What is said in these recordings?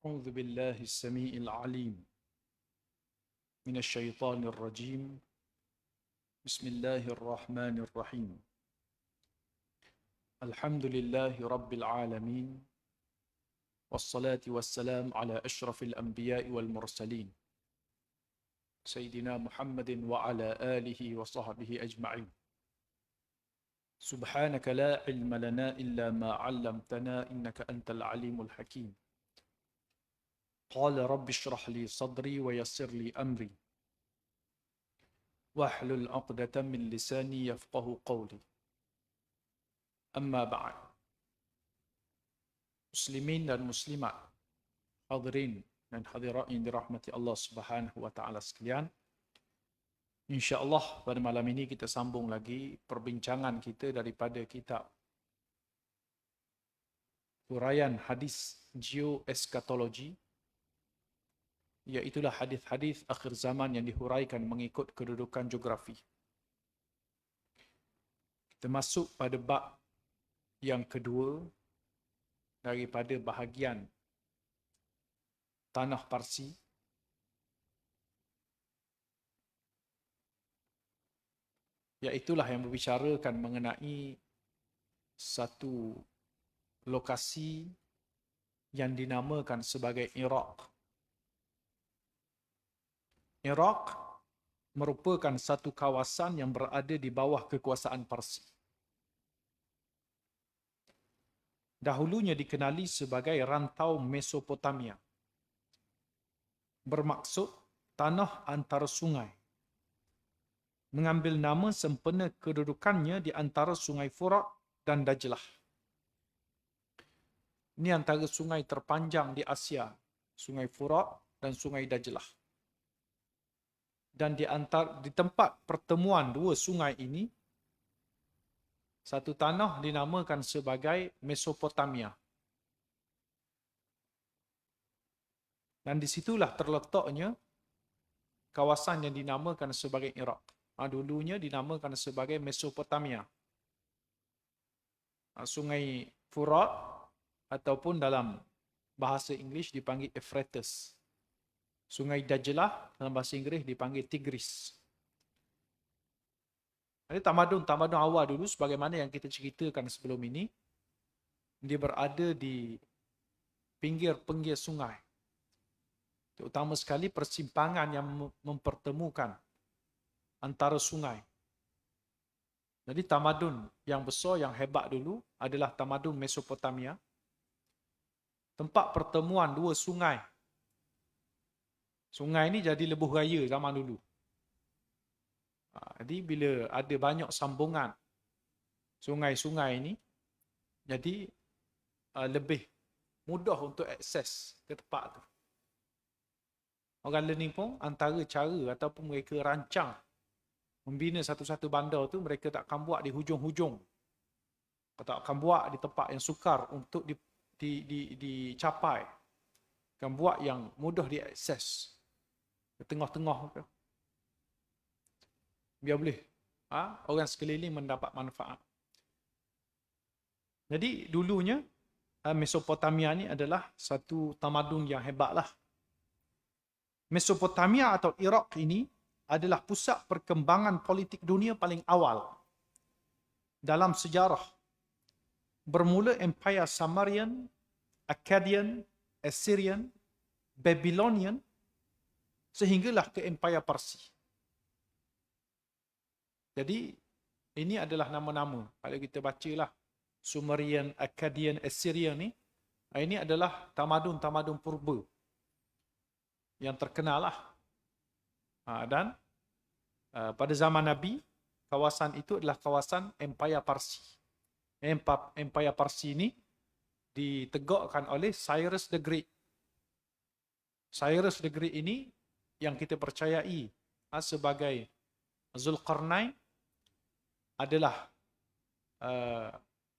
أعوذ بالله السميع العليم من الشيطان الرجيم. بسم الله الرحمن الرحيم. الحمد لله رب العالمين، والصلاة والسلام على أشرف الأنبياء والمرسلين سيدنا محمد وعلى آله وصحبه أجمعين. سبحانك لا علم لنا إلا ما علمتنا إنك أنت العليم الحكيم. قال رب اشرح لي صدري ويسر لي أمري واحلل عقدة من لساني يفقه قولي. Amma ba'd. Muslimin dan muslimat, hadirin dan hadirat yang dirahmati Allah Subhanahu wa taala sekalian. Insya-Allah pada malam ini kita sambung lagi perbincangan kita daripada kitab Huraian Hadis Geoeskatologi, iaitulah hadis-hadis akhir zaman yang dihuraikan mengikut kedudukan geografi. Kita masuk pada bab yang kedua daripada bahagian tanah Parsi, iaitulah yang berbicarakan mengenai satu lokasi yang dinamakan sebagai Iraq. Iraq merupakan satu kawasan yang berada di bawah kekuasaan Parsi. Dahulunya dikenali sebagai rantau Mesopotamia, bermaksud tanah antara sungai, mengambil nama sempena kedudukannya di antara sungai Furat dan Dajlah. Ini antara sungai terpanjang di Asia, sungai Furat dan sungai Dajlah. Dan di tempat pertemuan dua sungai ini, satu tanah dinamakan sebagai Mesopotamia. Dan disitulah terletaknya kawasan yang dinamakan sebagai Iraq. Dulunya dinamakan sebagai Mesopotamia. Sungai Furat ataupun dalam bahasa Inggeris dipanggil Euphrates. Sungai Dajlah dalam bahasa Inggeris dipanggil Tigris. Jadi tamadun awal dulu sebagaimana yang kita ceritakan sebelum ini, dia berada di pinggir-pinggir sungai. Terutama sekali persimpangan yang mempertemukan antara sungai. Jadi tamadun yang besar, yang hebat dulu adalah tamadun Mesopotamia. Tempat pertemuan dua sungai. Sungai ini jadi lebuh raya zaman dulu. Jadi bila ada banyak sambungan sungai-sungai ini, jadi lebih mudah untuk akses ke tempat tu. Orang learning pun antara cara ataupun mereka rancang membina satu-satu bandar tu, mereka tak akan buat di hujung-hujung. Tak akan buat di tempat yang sukar untuk dicapai. Akan buat yang mudah diakses. Ke tengah-tengah tu. Biar boleh orang sekeliling mendapat manfaat. Jadi dulunya Mesopotamia ni adalah satu tamadun yang hebatlah. Mesopotamia atau Iraq ini adalah pusat perkembangan politik dunia paling awal dalam sejarah. Bermula Empire Sumerian, Akkadian, Assyrian, Babylonian, sehinggalah ke Empire Parsi. Jadi ini adalah nama-nama. Kalau kita bacalah Sumerian, Akkadian, Assyrian ni, ini adalah tamadun-tamadun purba yang terkenal lah. Dan pada zaman Nabi, kawasan itu adalah kawasan Empire Parsi. Empire Parsi ini ditegakkan oleh Cyrus the Great. Cyrus the Great ini yang kita percayai sebagai Zulkarnain adalah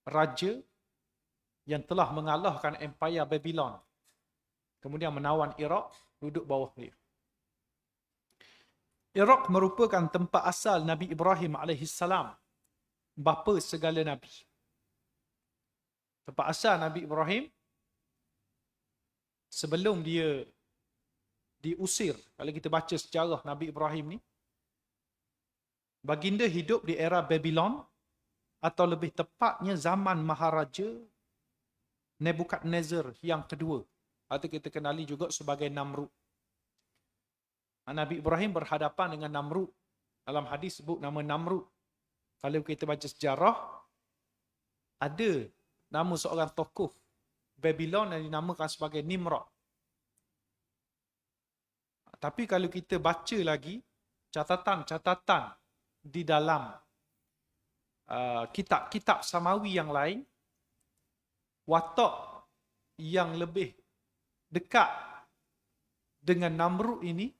raja yang telah mengalahkan Empire Babylon. Kemudian menawan Iraq, duduk bawah dia. Iraq merupakan tempat asal Nabi Ibrahim AS, bapa segala Nabi. Tempat asal Nabi Ibrahim sebelum dia diusir, kalau kita baca sejarah Nabi Ibrahim ni, baginda hidup di era Babylon, atau lebih tepatnya zaman Maharaja Nebukadnezar yang kedua, atau kita kenali juga sebagai Namrud. Nabi Ibrahim berhadapan dengan Namrud. Dalam hadis sebut nama Namrud. Kalau kita baca sejarah, ada nama seorang tokoh Babylon yang dinamakan sebagai Nimrod. Tapi kalau kita baca lagi catatan-catatan di dalam kitab-kitab samawi yang lain, watak yang lebih dekat dengan Namrud ini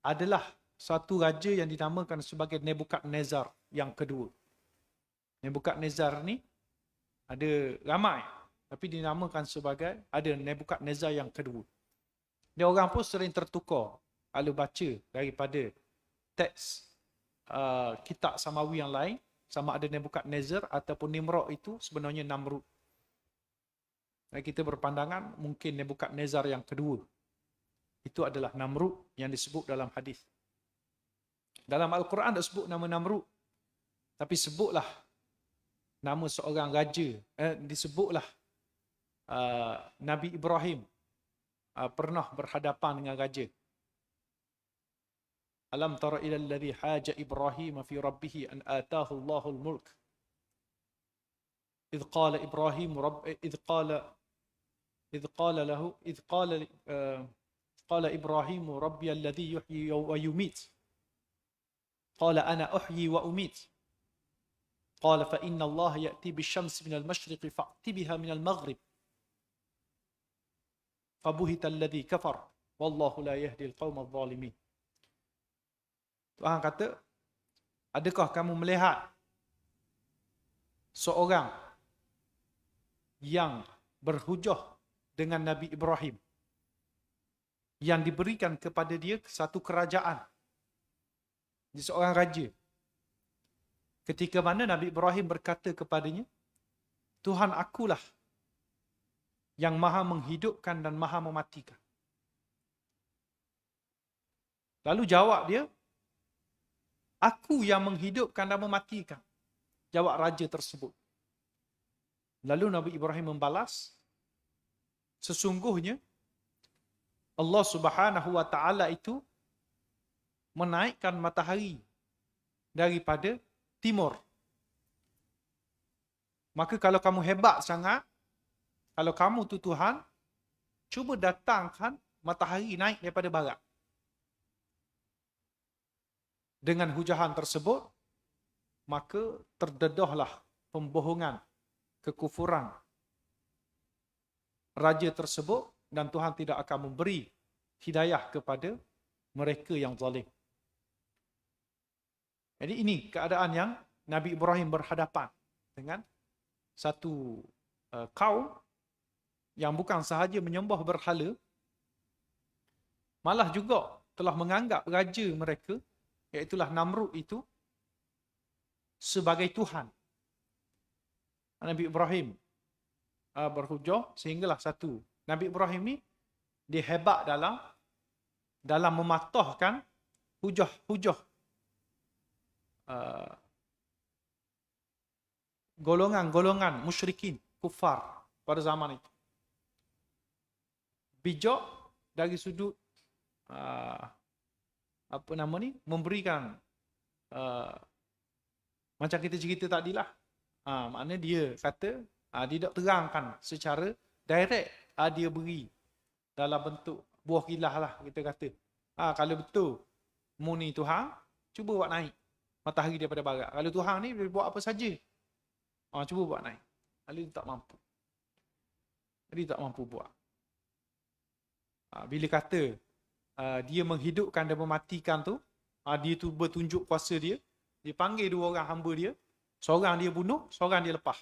adalah satu raja yang dinamakan sebagai Nebukadnezar yang kedua. Nebukadnezar ni ada ramai, tapi dinamakan sebagai ada Nebukadnezar yang kedua. Dia orang pun sering tertukar kalau baca daripada teks kitab samawi yang lain, sama ada Nebukadnezar ataupun Nimrod itu sebenarnya Namrud. Dan kita berpandangan mungkin Nebukadnezar yang kedua itu adalah Namrud yang disebut dalam hadis. Dalam Al-Quran tak sebut nama Namrud, tapi sebutlah nama seorang raja, disebutlah Nabi Ibrahim pernah berhadapan dengan raja. Alam tara ila alladhi haja Ibrahim fi rabbih an ataahu Allahul mulk. إذ قال إبراهيم رب قال إبراهيم ربي الذي يحيي ويميت قال أنا أحيي وأميت قال فإن الله يأتي بالشمس من المشرق فأت بها من المغرب فبهت الذي كفر والله لا يهدي القوم الظالمين. Tuhan kata, adakah kamu melihat seorang yang berhujah dengan Nabi Ibrahim, yang diberikan kepada dia satu kerajaan, dia seorang raja. Ketika mana Nabi Ibrahim berkata kepadanya, Tuhan akulah yang maha menghidupkan dan maha mematikan. Lalu jawab dia, aku yang menghidupkan dan mematikan. Jawab raja tersebut. Lalu Nabi Ibrahim membalas, sesungguhnya Allah Subhanahu wa taala itu menaikkan matahari daripada timur. Maka kalau kamu hebat sangat, kalau kamu tu Tuhan, cuba datangkan matahari naik daripada barat. Dengan hujahan tersebut, maka terdedahlah pembohongan, kekufuran raja tersebut, dan Tuhan tidak akan memberi hidayah kepada mereka yang zalim. Jadi ini keadaan yang Nabi Ibrahim berhadapan dengan satu kaum yang bukan sahaja menyembah berhala, malah juga telah menganggap raja mereka, iaitulah Namrud itu, sebagai Tuhan. Nabi Ibrahim berhujah sehinggalah satu. Nabi Ibrahim ni dia hebat dalam mematahkan hujah-hujah golongan-golongan musyrikin kufar pada zaman itu. Bijak dari sudut memberikan macam kita cerita tadilah. Maknanya dia kata dia tak terangkan secara direct, dia beri dalam bentuk buah kilah lah, kita kata. Kalau betul mu ni Tuhan, cuba buat naik matahari daripada barat. Kalau Tuhan ni boleh buat apa saja, cuba buat naik. Lalu dia tak mampu. Dia tak mampu buat. Bila kata dia menghidupkan dan mematikan tu, dia tu bertunjuk kuasa dia. Dia panggil dua orang hamba dia. Seorang dia bunuh, seorang dia lepas.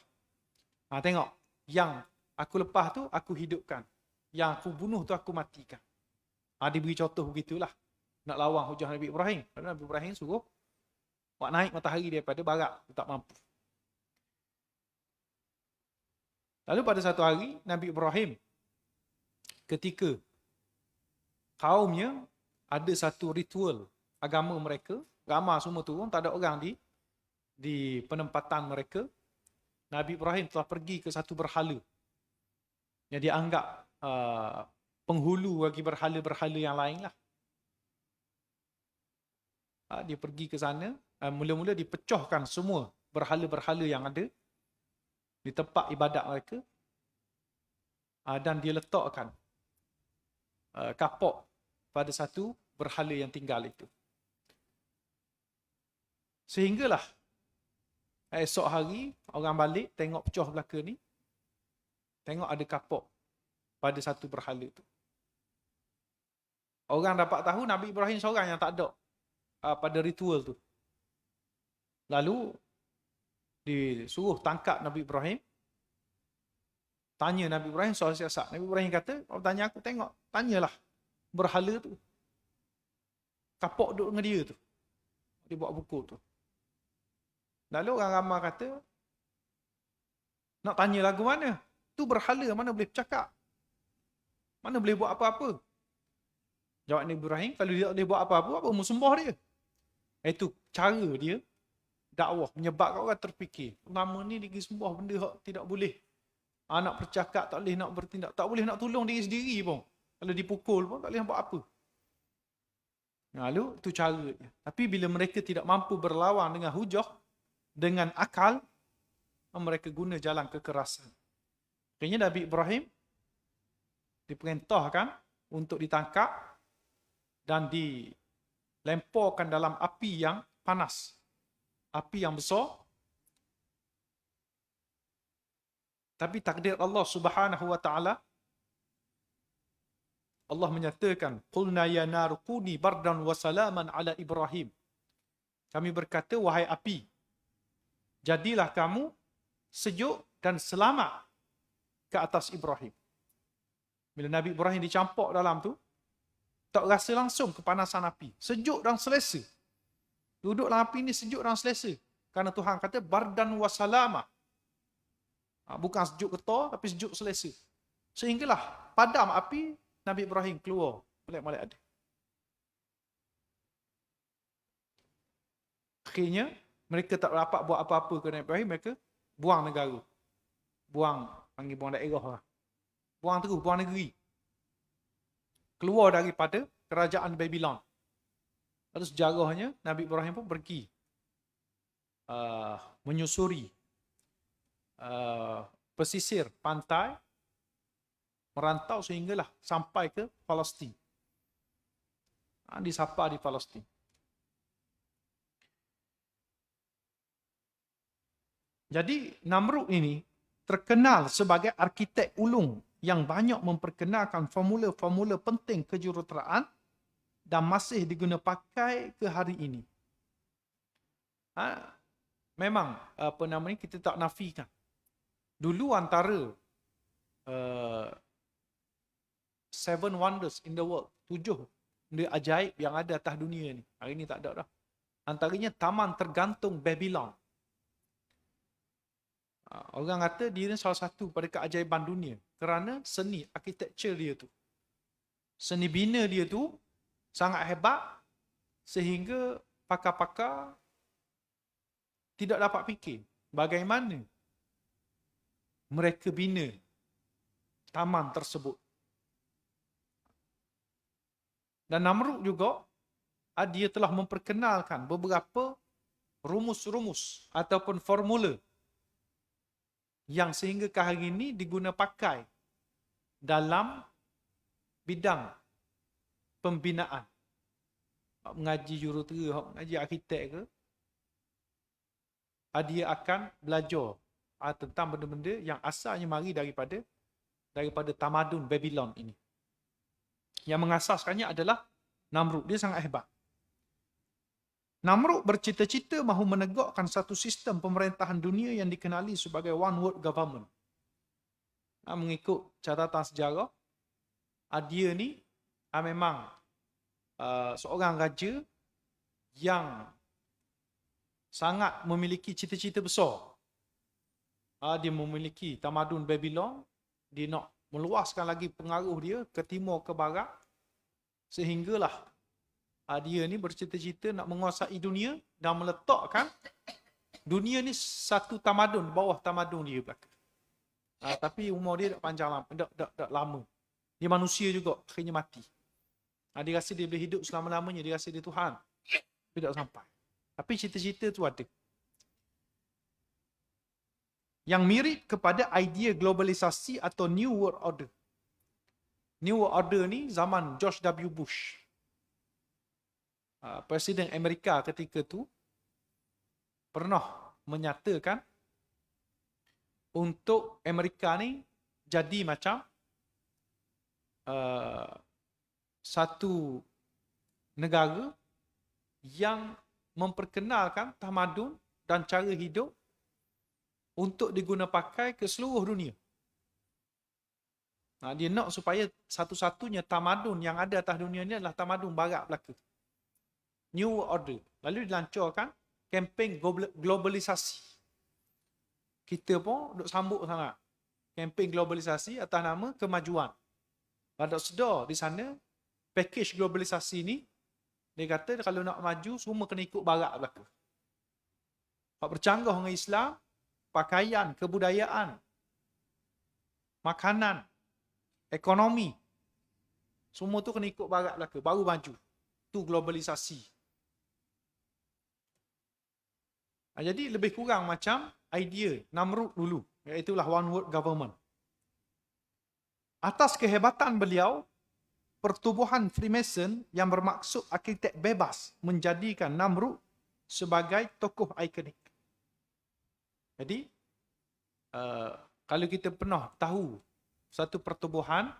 Tengok, yang aku lepas tu aku hidupkan, yang aku bunuh tu aku matikan. Dia beri contoh begitulah, nak lawan hujah Nabi Ibrahim. Nabi Ibrahim suruh buat naik matahari daripada barat, tak mampu. Lalu pada satu hari Nabi Ibrahim ketika kaumnya ada satu ritual agama mereka, ramai semua turun, tak ada orang di penempatan mereka. Nabi Ibrahim telah pergi ke satu berhala yang dianggap penghulu bagi berhala-berhala yang lain lah. Dia pergi ke sana, mula-mula dipecahkan semua berhala-berhala yang ada di tempat ibadat mereka, dan dia letakkan kapok pada satu berhala yang tinggal itu. Sehinggalah esok hari orang balik tengok pecah belaka ni, tengok ada kapok pada satu berhala itu. Orang dapat tahu Nabi Ibrahim seorang yang tak ada pada ritual tu. Lalu disuruh tangkap Nabi Ibrahim. Tanya Nabi Ibrahim soal siasat. Nabi Ibrahim kata, tanya aku, tengok, tanyalah berhala tu. Kapok duduk dengan dia tu. Dia buat buku tu. Lalu orang ramai kata, nak tanya lagu mana? Tu berhala, mana boleh bercakap? Mana boleh buat apa-apa? Jawab Nabi Ibrahim, kalau dia tak boleh buat apa-apa, apa mu sembah dia? Itu cara dia dakwah, menyebabkan orang terfikir. Lama ni dia pergi sembah benda yang tidak boleh. Nak bercakap tak boleh, nak bertindak tak boleh, nak tolong diri sendiri pun. Kalau dipukul pun tak boleh buat apa. Lalu tu cara dia. Tapi bila mereka tidak mampu berlawan dengan hujah, dengan akal, mereka guna jalan kekerasan. Akhirnya Nabi Ibrahim diperintahkan untuk ditangkap dan dilemparkan dalam api yang panas. Api yang besar. Tapi takdir Allah Subhanahu wa taala, Allah menyatakan, "Qulna ya naru kuni bardan wa salaman ala Ibrahim." Kami berkata, wahai api, jadilah kamu sejuk dan selamat ke atas Ibrahim. Bila Nabi Ibrahim dicampak dalam tu, tak rasa langsung kepanasan api. Sejuk dan selesa. Duduk dalam api ni sejuk dan selesa. Kerana Tuhan kata, bardan wa salama. Bukan sejuk getah, tapi sejuk selesa. Sehinggalah padam api, Nabi Ibrahim keluar. Molek-molek ada. Akhirnya, mereka tak dapat buat apa-apa ke Nabi Ibrahim, mereka buang negara. Panggil buang daerah lah. Buang terus, buang negeri. Keluar daripada kerajaan Babylon. Lalu sejarahnya, Nabi Ibrahim pun pergi menyusuri pesisir pantai, merantau sehinggalah sampai ke Palestin. Disapa di Palestin. Jadi Namrud ini terkenal sebagai arkitek ulung yang banyak memperkenalkan formula-formula penting kejuruteraan dan masih diguna pakai ke hari ini. Memang kita tak nafikan. Dulu antara 7 wonders in the world, 7 benda ajaib yang ada atas dunia ni. Hari ni tak ada dah. Antaranya taman tergantung Babylon. Orang kata dia ni salah satu pada keajaiban dunia kerana seni architecture dia tu. Seni bina dia tu sangat hebat sehingga pakar-pakar tidak dapat fikir bagaimana mereka bina taman tersebut. Dan Namrud juga dia telah memperkenalkan beberapa rumus-rumus ataupun formula yang sehingga ke hari ini diguna pakai dalam bidang pembinaan. Mengaji jurutera, mengaji arkitek ke, dia akan belajar tentang benda-benda yang asalnya mari daripada tamadun Babylon ini. Yang mengasaskannya adalah Namrud. Dia sangat hebat. Namrud bercita-cita mahu menegakkan satu sistem pemerintahan dunia yang dikenali sebagai one world government. Mengikut catatan sejarah, dia ni memang seorang raja yang sangat memiliki cita-cita besar. Dia memiliki tamadun Babylon, dia nak meluaskan lagi pengaruh dia ke timur, ke barat, sehinggalah dia ni bercita-cita nak menguasai dunia dan meletakkan dunia ni satu tamadun bawah tamadun dia belaka. Tapi umur dia tak panjang lama, tak lama. Dia manusia juga, akhirnya mati. Dia rasa dia boleh hidup selama-lamanya, dia rasa dia Tuhan. Tapi tak sampai. Tapi cita-cita tu ada. Yang mirip kepada idea globalisasi atau New World Order. New World Order ni zaman George W. Bush. Presiden Amerika ketika tu pernah menyatakan untuk Amerika ni jadi macam satu negara yang memperkenalkan tamadun dan cara hidup untuk diguna pakai ke seluruh dunia. Dia nak supaya satu-satunya tamadun yang ada atas dunia ni adalah tamadun barat belaka. New World Order. Lalu dilancarkan kempen globalisasi. Kita pun duk sambut sangat kempen globalisasi atas nama kemajuan. Pada sedar di sana, package globalisasi ni, dia kata kalau nak maju, semua kena ikut barat belaka. Kalau bercanggah dengan Islam, pakaian, kebudayaan, makanan, ekonomi, semua tu kena ikut barat belaka, baru maju. Tu globalisasi. Jadi lebih kurang macam idea Namrud dulu, iaitulah one world government. Atas kehebatan beliau, pertubuhan Freemason yang bermaksud arkitek bebas menjadikan Namrud sebagai tokoh ikonik. Jadi, kalau kita pernah tahu satu pertubuhan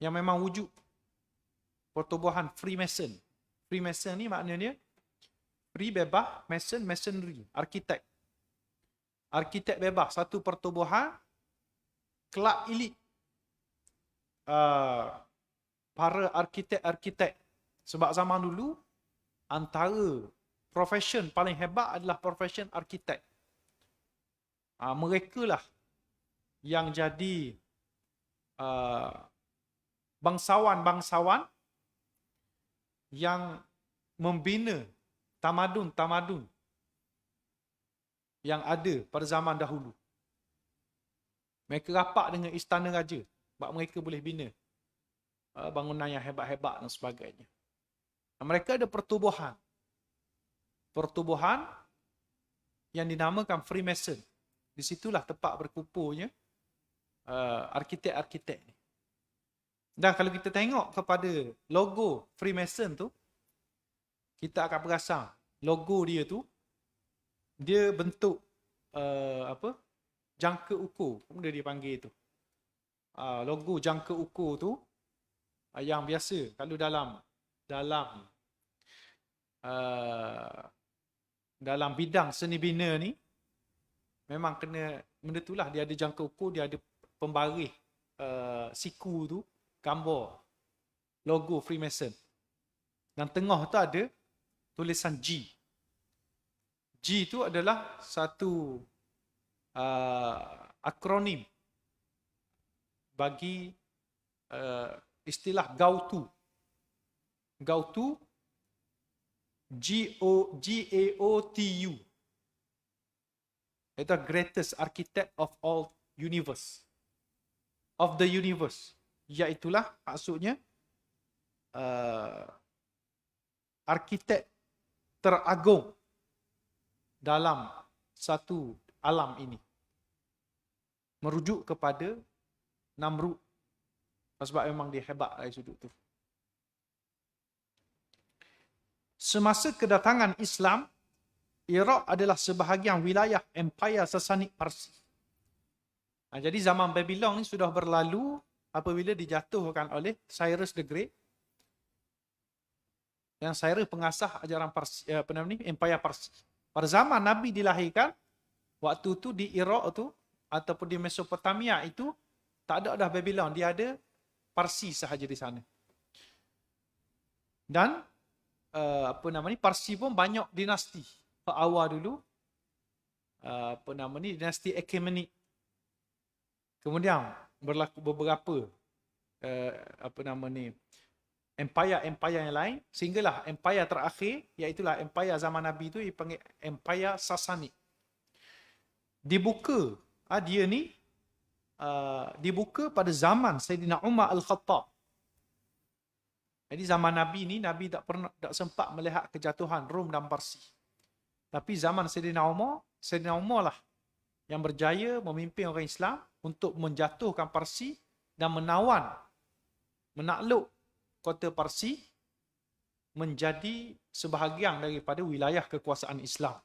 yang memang wujud, pertubuhan Freemason. Freemason ni maknanya Free bebas, Mason, Masonry, arkitek. Arkitek bebas, satu pertubuhan, kelab elit. Para arkitek-arkitek. Sebab zaman dulu, antara profession paling hebat adalah profession arkitek. Mereka lah yang jadi bangsawan-bangsawan yang membina tamadun-tamadun yang ada pada zaman dahulu. Mereka rapat dengan istana raja sebab mereka boleh bina bangunan yang hebat-hebat dan sebagainya. Mereka ada pertubuhan. Pertubuhan yang dinamakan Freemason. Di situlah tempat berkumpulnya arkitek-arkitek ni. Dan kalau kita tengok kepada logo Freemason tu, kita akan perasan logo dia tu, dia bentuk jangka ukur. Apa dia panggil tu? Logo jangka ukur tu yang biasa kalau dalam bidang seni bina ni memang kena benda tu lah. Dia ada jangka ukur, dia ada pembaris siku tu, gambar logo Freemason. Dan tengah tu ada tulisan G. G tu adalah satu akronim bagi istilah GAUTU. GAUTU, G-A-O-T-U. Itu greatest architect of all universe. Of the universe. Iaitulah maksudnya arkitek teragung dalam satu alam ini. Merujuk kepada Namrud. Sebab memang dia hebat dari sudut tu. Semasa kedatangan Islam, Iraq adalah sebahagian wilayah Empire Sassanid Parsi. Jadi zaman Babylon ni sudah berlalu apabila dijatuhkan oleh Cyrus the Great. Yang Cyrus pengasah ajaran Parsi, Empire Parsi. Pada zaman Nabi dilahirkan, waktu tu di Iraq tu ataupun di Mesopotamia itu tak ada dah Babylon, dia ada Parsi sahaja di sana. Dan Parsi pun banyak dinasti. Awal dulu dinasti Achaemenid. Kemudian berlaku beberapa apa nama ni, empire yang lain, sehinggalah empire terakhir, iaitulah empire zaman Nabi itu dipanggil empire Sasani. Dibuka, dia ni dibuka pada zaman Sayyidina Umar Al-Khattab. Jadi zaman Nabi ni, Nabi tak sempat melihat kejatuhan Rom dan Parsi. Tapi zaman Sayyidina Umar lah yang berjaya memimpin orang Islam untuk menjatuhkan Parsi dan menakluk kota Parsi menjadi sebahagian daripada wilayah kekuasaan Islam.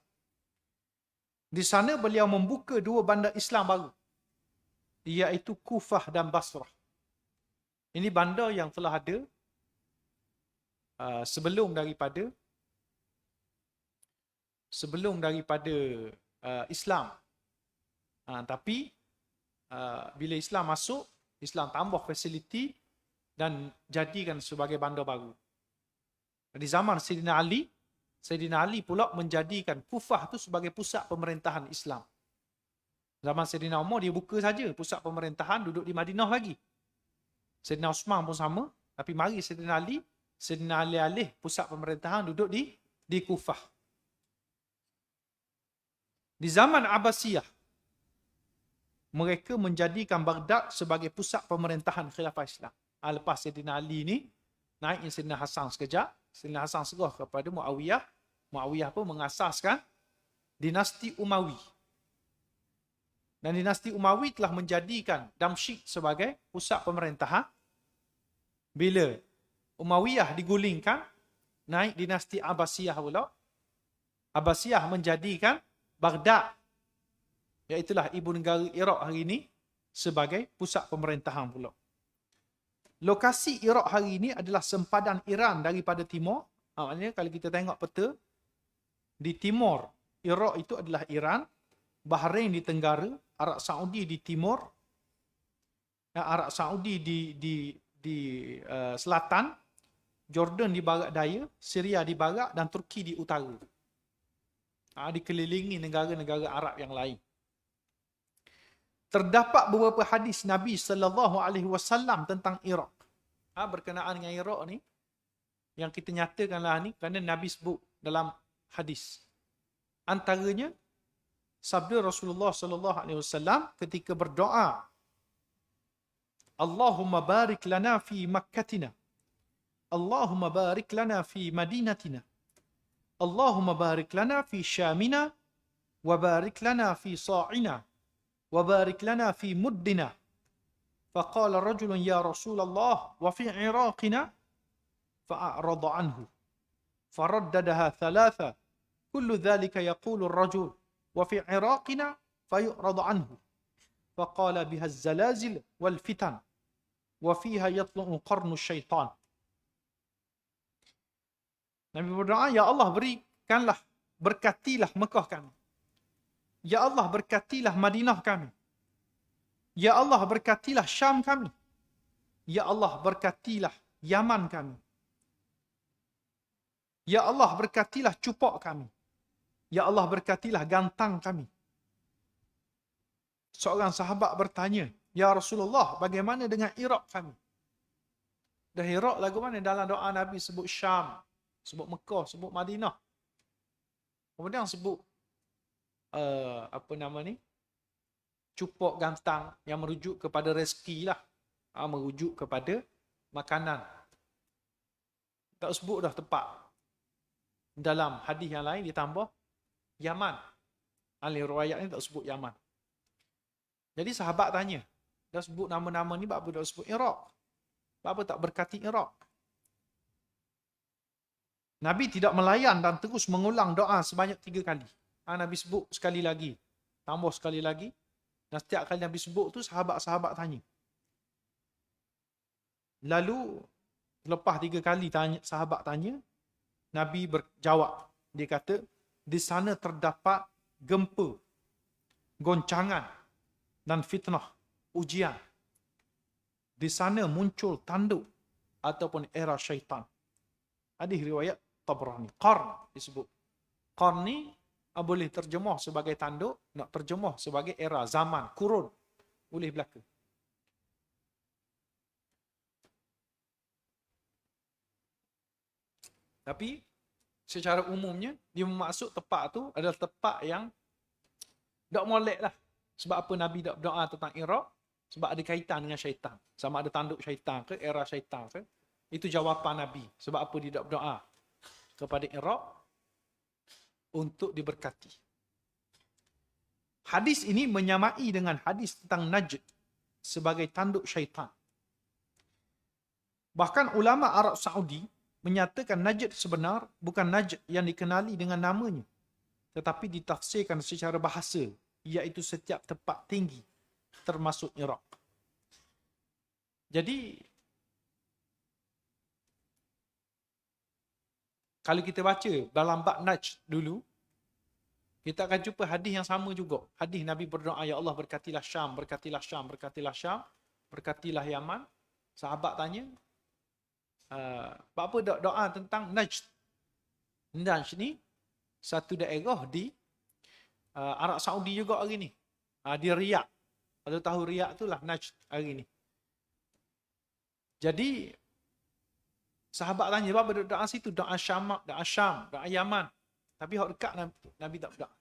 Di sana beliau membuka dua bandar Islam baru, iaitu Kufah dan Basrah. Ini bandar yang telah ada sebelum daripada Islam. Tapi bila Islam masuk, Islam tambah fasiliti dan jadikan sebagai bandar baru. Di zaman Sayyidina Ali pula menjadikan Kufah itu sebagai pusat pemerintahan Islam. Zaman Sayyidina Umar dia buka saja pusat pemerintahan, duduk di Madinah lagi. Sayyidina Osman pun sama, tapi mari Sayyidina Ali alih pusat pemerintahan duduk di Kufah. Di zaman Abbasiyah, mereka menjadikan Baghdad sebagai pusat pemerintahan khilafah Islam. Lepas Sayyidina Ali ni, naiknya Sayyidina Hasan sekejap. Sayyidina Hasan serah kepada Muawiyah. Muawiyah pun mengasaskan dinasti Umawi. Dan dinasti Umawi telah menjadikan Damsyik sebagai pusat pemerintahan. Bila Umayyah digulingkan, naik dinasti Abbasiyah pula. Abbasiyah menjadikan Baghdad, iaitulah ibu negara Iraq hari ini, sebagai pusat pemerintahan pula. Lokasi Iraq hari ini adalah sempadan Iran daripada timur. Maknanya kalau kita tengok peta, di timur Iraq itu adalah Iran, Bahrain di tenggara, Arab Saudi di timur, Arab Saudi di selatan, Jordan di barat daya, Syria di barat dan Turki di utara. Dikelilingi negara-negara Arab yang lain. Terdapat beberapa hadis Nabi SAW tentang Iraq. Berkenaan dengan Iraq ni, yang kita nyatakanlah ni, kerana Nabi sebut dalam hadis. Antaranya, sabda Rasulullah SAW ketika berdoa, Allahumma barik lana fi Makkatina, Allahumma barik lana fi Madinatina, Allahumma barik lana fi Syamina, wa barik lana fi Sa'ina, wa barik lana fi Muddina. Faqala rajulun ya Rasulullah wa fi Iraqina, fa'arada anhu. Faraddadaha thalatha. Kullu dhalika yaqulu ar-rajul wa fi Iraqina fayurada anhu. Faqala biha az-zalazil wal fitan wa fiha yatlu'u qarnu syaitan. Nabi berdoa, ya Allah berikanlah, berkatilah Mekah kami. Ya Allah berkatilah Madinah kami. Ya Allah berkatilah Syam kami. Ya Allah berkatilah Yaman kami. Ya Allah berkatilah Cupok kami. Ya Allah berkatilah Gantang kami. Seorang sahabat bertanya, ya Rasulullah, bagaimana dengan Iraq kami? Dah Iraq lagu mana? Dalam doa Nabi sebut Syam, sebut Mekah, sebut Madinah. Kemudian sebut Cupok, Gantang, yang merujuk kepada rezeki lah. Merujuk kepada makanan. Tak sebut dah tempat. Dalam hadis yang lain ditambah Yaman. Ahli riwayat ni tak sebut Yaman. Jadi sahabat tanya, dah sebut nama-nama ni, apa dah sebut Iraq? Apa tak berkati Iraq? Nabi tidak melayan dan terus mengulang doa sebanyak 3 kali. Nabi sebut sekali lagi, tambah sekali lagi. Dan setiap kali Nabi sebut tu, sahabat-sahabat tanya. Lalu, lepas 3 kali sahabat tanya, Nabi berjawab. Dia kata, di sana terdapat gempa, goncangan dan fitnah, ujian. Di sana muncul tanduk ataupun era syaitan. Hadis riwayat Tabrani. Qarn disebut. Qarn ni boleh terjemah sebagai tanduk, nak terjemah sebagai era, zaman, kurun. Boleh belaka. Tapi secara umumnya dia bermaksud tempat tu adalah tempat yang tak molek lah. Sebab apa Nabi tak berdoa tentang Iraq? Sebab ada kaitan dengan syaitan. Sama ada tanduk syaitan ke, era syaitan ke. Itu jawapan Nabi. Sebab apa dia tak berdoa kepada Iraq untuk diberkati. Hadis ini menyamai dengan hadis tentang Najd sebagai tanduk syaitan. Bahkan ulama Arab Saudi menyatakan Najd sebenar bukan Najd yang dikenali dengan namanya, tetapi ditafsirkan secara bahasa, iaitu setiap tempat tinggi, termasuk Iraq. Jadi, kalau kita baca dalam bab Najd dulu, kita akan jumpa hadis yang sama juga. Hadis Nabi berdoa, Ya Allah berkatilah Syam, berkatilah Syam, berkatilah Syam, berkatilah Yaman. Sahabat tanya, apa doa tentang Najd? Najd ni satu daerah di Arab Saudi juga hari ni. Di Riyadh. Kalau tahu Riyadh itulah Najd hari ni. Jadi sahabat tanya, apa doa situ? Doa Syam, doa Syam, doa Yaman. Tapi hak dekat Nabi tak berdoa.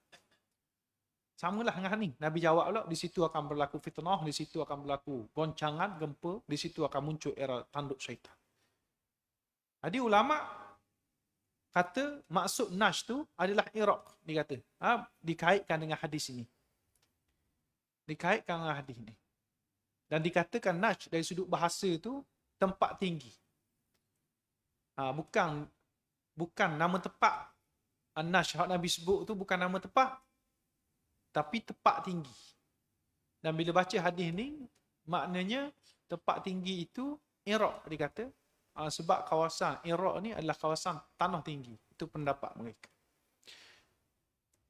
Samalah dengan ni. Nabi jawab pula, di situ akan berlaku fitnah, di situ akan berlaku goncangan, gempa, di situ akan muncul era tanduk syaitan. Jadi ulama kata maksud Najd tu adalah Iraq, dia kata. Dikaitkan dengan hadis ini. Dikaitkan dengan hadis ini. Dan dikatakan Najd dari sudut bahasa tu tempat tinggi. Bukan nama tempat. Najd yang Nabi sebut tu bukan nama tempat, tapi tempat tinggi. Dan bila baca hadis ni, maknanya tempat tinggi itu Iraq, dia kata. Sebab kawasan Iraq ni adalah kawasan tanah tinggi. Itu pendapat mereka.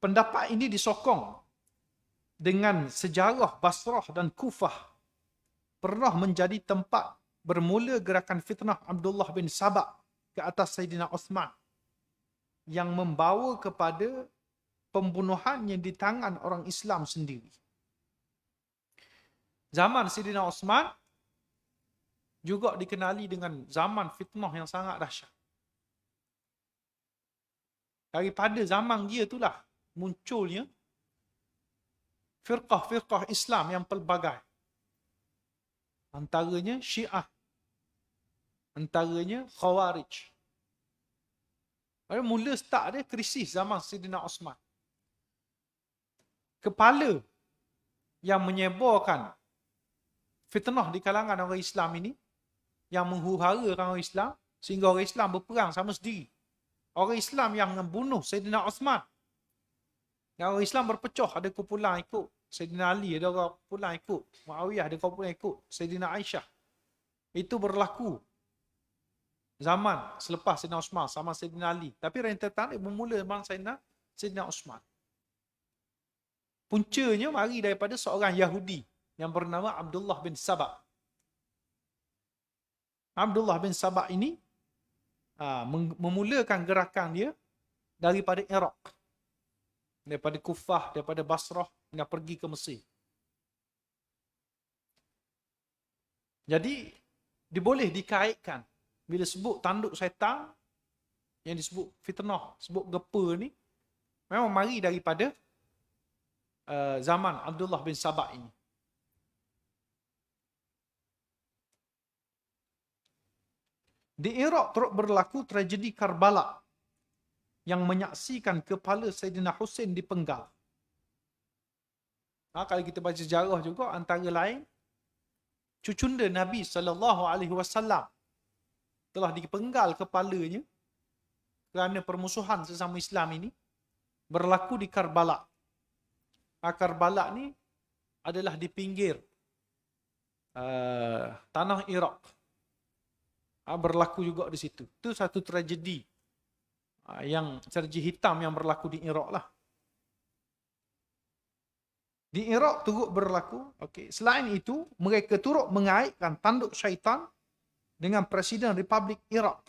Pendapat ini disokong dengan sejarah Basrah dan Kufah pernah menjadi tempat bermula gerakan fitnah Abdullah bin Sabah ke atas Sayyidina Uthman yang membawa kepada pembunuhannya di tangan orang Islam sendiri. Zaman Sayyidina Uthman juga dikenali dengan zaman fitnah yang sangat dahsyat. Daripada zaman dia itulah munculnya firqah-firqah Islam yang pelbagai. Antaranya Syiah, antaranya Khawarij. Mula start dia krisis zaman Sayyidina Uthman. Kepala yang menyebarkan fitnah di kalangan orang Islam ini, yang menghuru-harakan orang Islam, sehingga orang Islam berperang sama sendiri. Orang Islam yang membunuh Sayyidina Uthman. Dan orang Islam berpecah, ada kumpulan ikut Sayyidina Ali, ada orang kumpulan ikut Muawiyah, ada kumpulan ikut Sayyidina Aisyah. Itu berlaku zaman selepas Sayyidina Uthman sama Sayyidina Ali. Tapi rentetan dia bermula zaman Sayyidina Uthman. Puncanya mari daripada seorang Yahudi yang bernama Abdullah bin Sabah. Abdullah bin Sabah ini memulakan gerakan dia daripada Iraq. Daripada Kufah, daripada Basrah, dia pergi ke Mesir. Jadi, diboleh dikaitkan. Bila sebut tanduk syaitan, yang disebut fitnah, sebut gepa ni, memang mari daripada zaman Abdullah bin Sabah ini. Di Iraq terus berlaku tragedi Karbala yang menyaksikan kepala Sayyidina Husain dipenggal. Kalau kita baca sejarah juga, antara lain cucunda Nabi SAW telah dipenggal kepalanya kerana permusuhan sesama Islam ini berlaku di Karbala. Karbala ni adalah di pinggir tanah Iraq. Berlaku juga di situ. Itu satu tragedi tragedi hitam yang berlaku di Iraq lah. Di Iraq turut berlaku. Selain itu, mereka turut mengaitkan tanduk syaitan dengan Presiden Republik Iraq,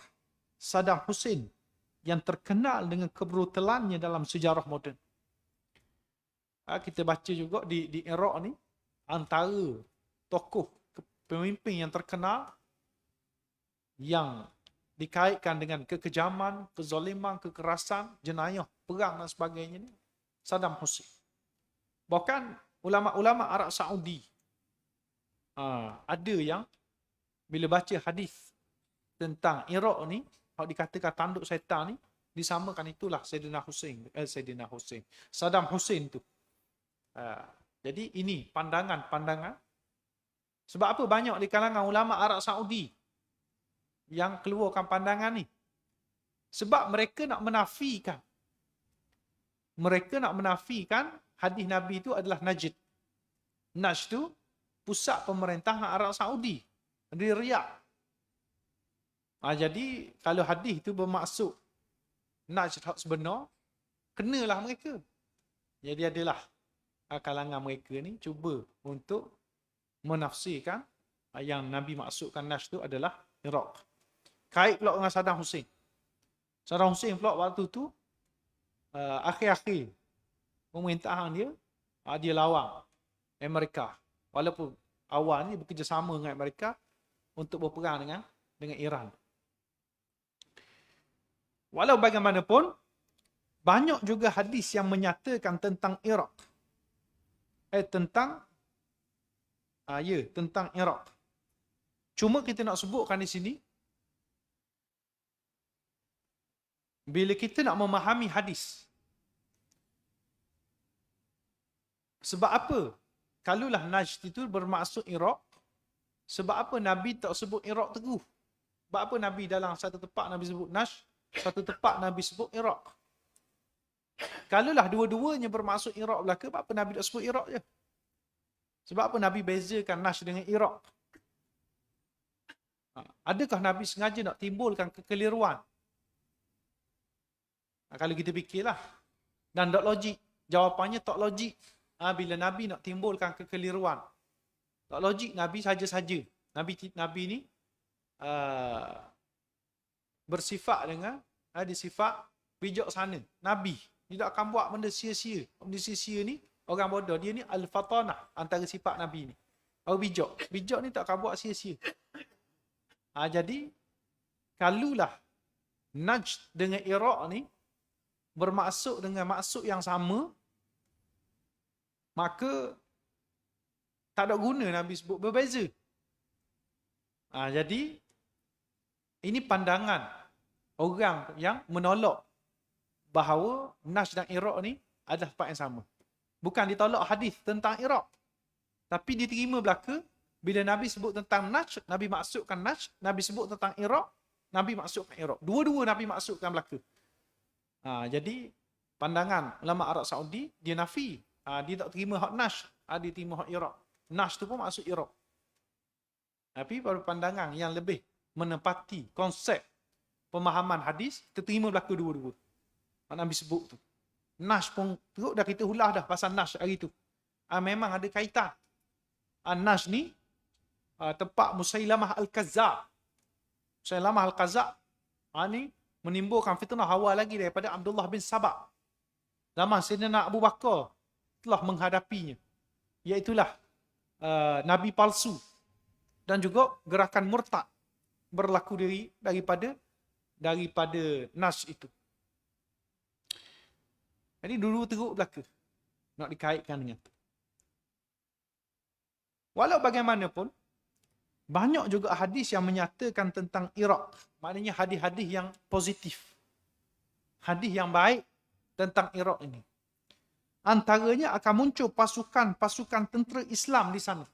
Saddam Hussein, yang terkenal dengan kebrutalannya dalam sejarah moden. Kita baca juga di Iraq ni, antara tokoh pemimpin yang terkenal yang dikaitkan dengan kekejaman, kezaliman, kekerasan, jenayah, perang dan sebagainya ni, Saddam Hussein. Bahkan ulama-ulama Arab Saudi ada yang bila baca hadis tentang Iraq ni, kalau dikatakan tanduk syaitan ni, disamakan itulah Sayyidina Hussein. Saddam Hussein tu. Jadi ini pandangan-pandangan. Sebab apa banyak di kalangan ulama Arab Saudi yang keluarkan pandangan ni? Sebab mereka nak menafikan. Hadis Nabi itu adalah Najd. Najd tu pusat pemerintahan Arab Saudi. Di Riyadh. Jadi kalau hadis itu bermaksud Najd hak sebenar, kenalah mereka. Jadi adalah kalangan mereka ni cuba untuk menafsirkan yang Nabi maksudkan Najd itu adalah Iraq. Kait pula dengan Saddam Hussein. Saddam Hussein pula waktu tu akhir-akhir pemerintahan dia, dia lawan Amerika. Walaupun awal ni bekerjasama dengan Amerika untuk berperang dengan Iran. Walau bagaimanapun, banyak juga hadis yang menyatakan tentang Iraq. Tentang Iraq. Cuma kita nak sebutkan di sini, bila kita nak memahami hadis, sebab apa? Kalulah Najd itu bermaksud Iraq, sebab apa Nabi tak sebut Iraq teguh? Sebab apa Nabi dalam satu tempat Nabi sebut Najd, satu tempat Nabi sebut Iraq? Kalulah dua-duanya bermaksud Iraq belaka, sebab apa Nabi tak sebut Iraq je? Sebab apa Nabi bezakan Najd dengan Iraq? Adakah Nabi sengaja nak timbulkan kekeliruan? Kalau kita fikirlah. Dan tak logik. Jawapannya tak logik. Bila Nabi nak timbulkan kekeliruan. Tak logik, Nabi saja-saja. Nabi ni bersifat dengan sifat bijak sana. Nabi. Dia tak akan buat benda sia-sia. Benda sia-sia ni, orang bodoh. Dia ni al-fatanah antara sifat Nabi ni. Orang bijak. Bijak ni tak akan buat sia-sia. Jadi, kalulah Najd dengan Iraq ni bermaksud dengan maksud yang sama, maka tak ada guna Nabi sebut berbeza. Jadi, ini pandangan orang yang menolak bahawa Najd dan Iraq ni adalah tempat yang sama. Bukan ditolak hadis tentang Iraq, tapi diterima belaka bila Nabi sebut tentang Najd, Nabi maksudkan Najd, Nabi sebut tentang Iraq, Nabi maksudkan Iraq. Dua-dua Nabi maksudkan belaka. Jadi pandangan ulama Arab Saudi, dia nafi. Dia tak terima hak Najd, dia terima hak Iraq. Najd tu pun maksud Iraq. Tapi pada pandangan yang lebih menempati konsep pemahaman hadis, kita terima belaka dua-dua. Nabi sebut tu. Najd pun teruk dah kita ulah dah pasal Najd hari tu. Memang ada kaitan. Najd ni tempat Musailamah Al-Kazzab. Musailamah Al-Kazzab ni menimbulkan fitnah awal lagi daripada Abdullah bin Sabah. Zaman Sayyidina Abu Bakar telah menghadapinya. Iaitulah Nabi palsu. Dan juga gerakan murtad berlaku daripada Najd itu. Jadi dulu teruk belaka. Nak dikaitkan dengan itu. Walau bagaimanapun, banyak juga hadis yang menyatakan tentang Iraq. Maknanya hadis-hadis yang positif. Hadis yang baik tentang Iraq ini. Antaranya akan muncul pasukan tentera Islam di sana.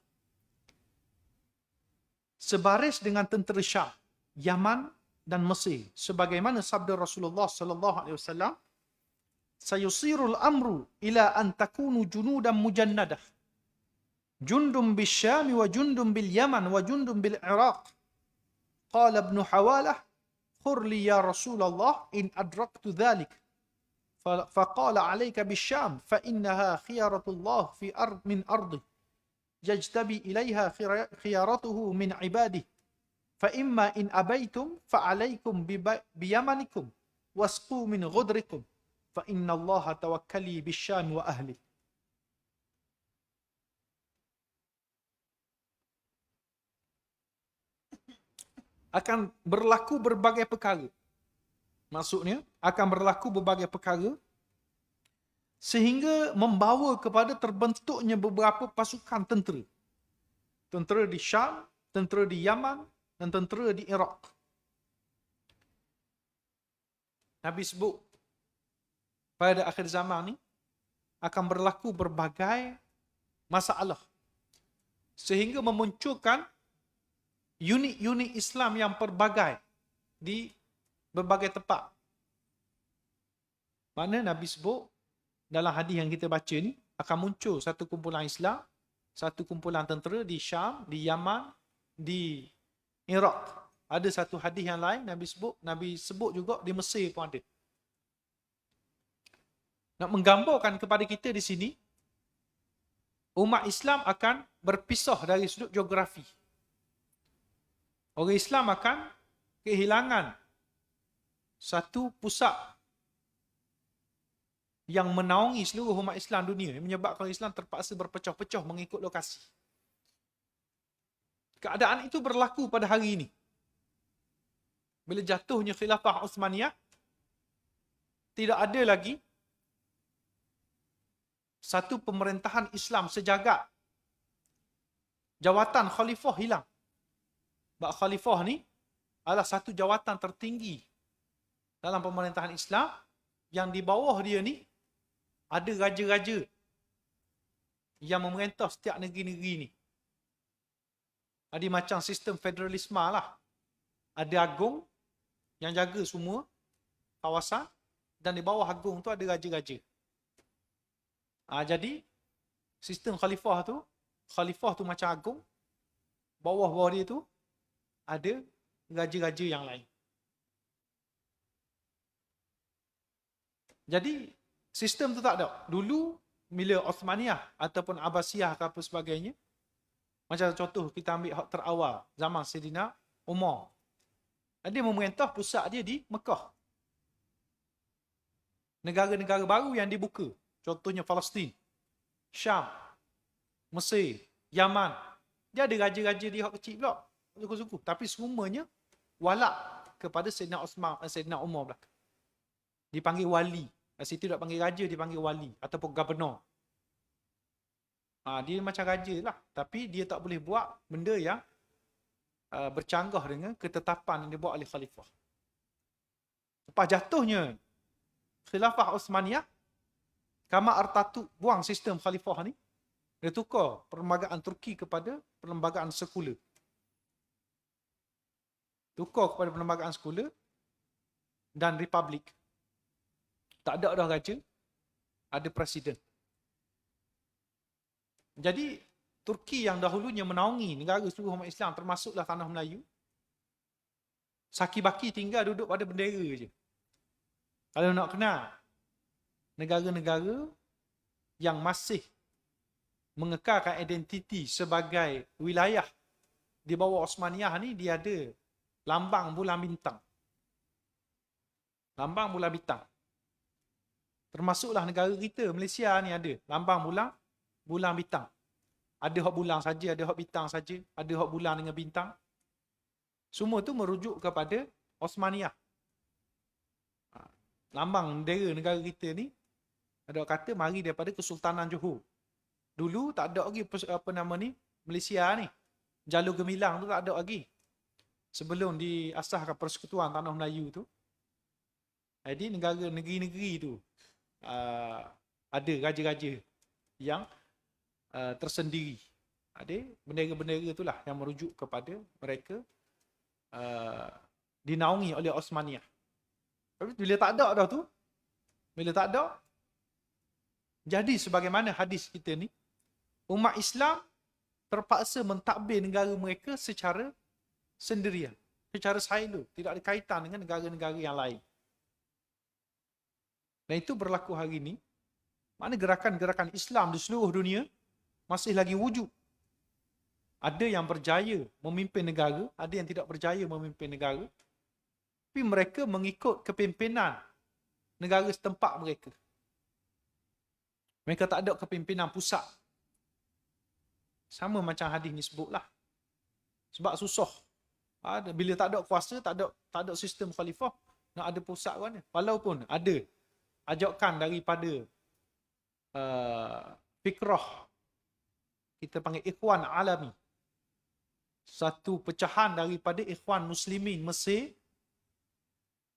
Sebaris dengan tentera Syam, Yaman dan Mesir. Sebagaimana sabda Rasulullah sallallahu alaihi wasallam, "Sayusirul amru ila an takunu junudan mujannadah. Jundum bil-Syam wa jundum bil-Yaman wa jundum bil-Iraq." Qala Ibn Hawalah, "Khur li ya Rasulullah in adraktu dhalik." Faqala alayka bil-Syam fa innaha khiyaratullah fi min ardi. Yajtabi ilayha khiyaratuhu min ibadih. Fa imma in abaitum fa alaykum bi-Yamanikum wasqu min ghudrikum. Fa inna Allah tawakkali bil-Syam wa ahli. akan berlaku berbagai perkara. Maksudnya, akan berlaku berbagai perkara sehingga membawa kepada terbentuknya beberapa pasukan tentera. Tentera di Syam, tentera di Yaman, dan tentera di Iraq. Nabi sebut pada akhir zaman ni akan berlaku berbagai masalah sehingga memunculkan unit-unit Islam yang pelbagai di berbagai tempat. Mana Nabi sebut dalam hadis yang kita baca ni akan muncul satu kumpulan Islam, satu kumpulan tentera di Syam, di Yaman, di Iraq. Ada satu hadis yang lain Nabi sebut juga di Mesir pun ada. Nak menggambarkan kepada kita di sini, umat Islam akan berpisah dari sudut geografi. Orang Islam akan kehilangan satu pusat yang menaungi seluruh umat Islam dunia, yang menyebabkan Islam terpaksa berpecah-pecah mengikut lokasi. Keadaan itu berlaku pada hari ini. Bila jatuhnya Khilafah Uthmaniyah, tidak ada lagi satu pemerintahan Islam sejagat. Jawatan khalifah hilang. Sebab khalifah ni adalah satu jawatan tertinggi dalam pemerintahan Islam, yang di bawah dia ni ada raja-raja yang memerintah setiap negeri-negeri ni. Ada macam sistem federalisme lah. Ada agung yang jaga semua kawasan, dan di bawah agung tu ada raja-raja. Jadi sistem khalifah tu macam agung, bawah-bawah dia tu ada raja-raja yang lain. Jadi sistem tu tak ada. Dulu bila Uthmaniyah ataupun Abbasiyah ke apa sebagainya, macam contoh kita ambil hak terawal zaman Saidina Umar. Dia memerintah pusat dia di Mekah. Negara-negara baru yang dibuka, contohnya Palestin, Syam, Mesir, Yaman, dia ada raja-raja di hak kecil pula, suku-suku, tapi semuanya walak kepada Saidina Umar belaka. Dipanggil wali. Situ tak panggil raja, dipanggil wali ataupun governor. Dia macam raja lah, tapi dia tak boleh buat benda yang bercanggah dengan ketetapan yang dibuat oleh khalifah. Lepas jatuhnya Khilafah Uthmaniyah, Kamal Atatürk buang sistem khalifah ni, dia tukar perlembagaan Turki kepada perlembagaan sekular. Tukar kepada perlembagaan sekular dan republik. Tak ada dah raja, ada presiden. Jadi Turki yang dahulunya menaungi negara seluruh umat Islam, termasuklah tanah Melayu, saki-baki tinggal duduk pada bendera je. Kalau nak kenal negara-negara yang masih mengekalkan identiti sebagai wilayah di bawah Osmaniyah ni, dia ada lambang bulan bintang. Lambang bulan bintang. Termasuklah negara kita, Malaysia ni ada lambang bulan bintang. Ada hak bulan saja, ada hak bintang saja, ada hak bulan dengan bintang. Semua tu merujuk kepada Osmaniyah. Lambang bendera negara kita ni, ada kata mari daripada Kesultanan Johor. Dulu tak ada lagi Malaysia ni. Jalur Gemilang tu tak ada lagi. Sebelum diasahkan Persekutuan Tanah Melayu tu. Jadi negeri-negeri tu ada raja-raja yang tersendiri. Ada bendera-bendera itulah yang merujuk kepada mereka dinaungi oleh Osmaniyah. Tapi bila tak ada dah tu, jadi sebagaimana hadis kita ni, umat Islam terpaksa mentadbir negara mereka secara sendirian, secara silo, tidak ada kaitan dengan negara-negara yang lain. Dan itu berlaku hari ini. Mana gerakan-gerakan Islam di seluruh dunia masih lagi wujud. Ada yang berjaya memimpin negara, ada yang tidak berjaya memimpin negara. Tapi mereka mengikut kepimpinan negara setempat mereka. Mereka tak ada kepimpinan pusat. Sama macam hadis ni sebutlah. Sebab susah Bila tak ada kuasa, tak ada sistem khalifah, nak ada pusat kan. Walaupun ada ajakan daripada fikrah, kita panggil ikhwan alami, satu pecahan daripada ikhwan muslimin Mesir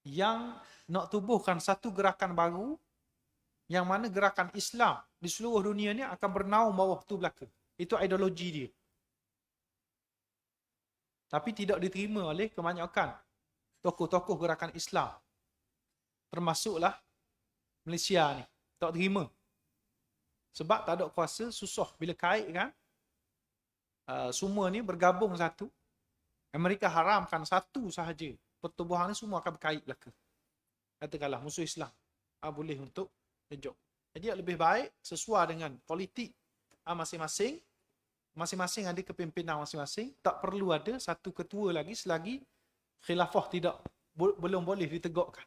yang nak tubuhkan satu gerakan baru, yang mana gerakan Islam di seluruh dunia ni akan bernaung bawah tu belaka. Itu ideologi dia. Tapi tidak diterima oleh kebanyakan tokoh-tokoh gerakan Islam. Termasuklah Malaysia ni. Tak terima. Sebab tak ada kuasa, susah. Bila kait kan, semua ni bergabung satu. Amerika haramkan satu sahaja. Pertubuhan ni semua akan berkait belaka. Katakanlah musuh Islam. Boleh untuk kejut. Jadi lebih baik sesuai dengan politik masing-masing. Masing-masing ada kepimpinan masing-masing. Tak perlu ada satu ketua lagi selagi khilafah belum boleh ditegakkan.